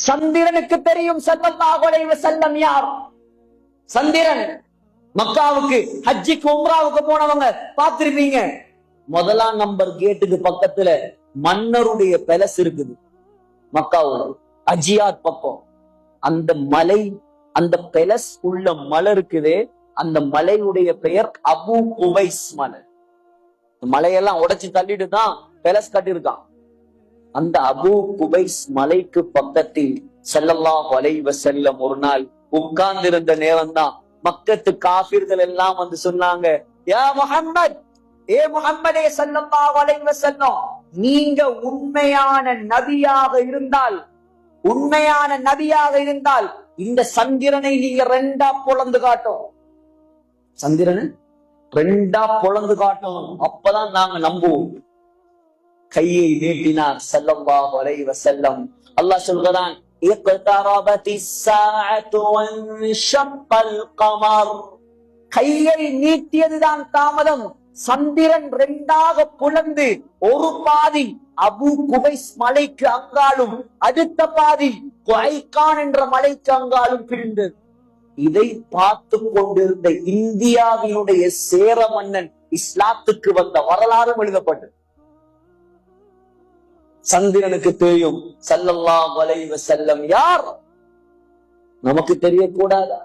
சந்திரனுக்கு தெரியும் ஸல்லல்லாஹு அலைஹி வஸல்லம் யார். சந்திரன் மக்காவுக்கு ஹஜ்ஜிக்கு உம்ராவுக்கு போனவங்க பார்த்திருப்பீங்க. முதலாம் நம்பர் கேட்டுக்கு பக்கத்துல மன்னருடைய பேலஸ் இருக்குது. மக்காவோட அஜியாத் பக்கம் அந்த மலை, அந்த பேலஸ் உள்ள மலை இருக்குது. அந்த மலையுடைய பெயர் அபு குவைஸ் மலை. மலையெல்லாம் உடைச்சு தள்ளிட்டு தான் பேலஸ் கட்டியிருக்கான். அந்த அபு குவைஸ் மலைக்கு பக்கத்தில் ஸல்லல்லாஹு அலைஹி வஸல்லம் ஒரு நாள் உட்கார்ந்து இருந்த நேரம் தான் மக்கத்து காபிர்கள் எல்லாம் வந்து சொன்னாங்க, யா முஹம்மத், ஏ முஹம்மதே ஸல்லல்லாஹு அலைஹி வஸல்லம், நீங்க உண்மையான நபியாக இருந்தால் இந்த சந்திரனை நீங்க ரெண்டா பொளந்து காட்டும். சந்திரனை ரெண்டா பொளந்து காட்டும், அப்பதான் நாங்க நம்புவோம். கையை நீட்டினார் ஸல்லல்லாஹு அலைஹி வஸல்லம். அல்லாஹ் சொல்கிறான், இக்தரபத்திஸ் ஸாஅத்து வன்ஷக்கல் கமர். கையை நீட்டியதுதான் தாமதம். சந்திரன் ரெண்டாக புலந்து ஒரு பாதி அபு குவைஸ் மலைக்கு அங்காலும் அடுத்த பாதி குவைகான் என்ற மலைக்கு அங்காலும் பிரிந்தது. இதை பார்த்து கொண்டிருந்த இந்தியாவினுடைய சேர மன்னன் இஸ்லாத்துக்கு வந்த வரலாறும் எழுதப்பட்டது. சந்திரனுக்கு தெரியும் ஸல்லல்லாஹு அலைஹி வஸல்லம் யார், நமக்கு தெரியக்கூடாதா?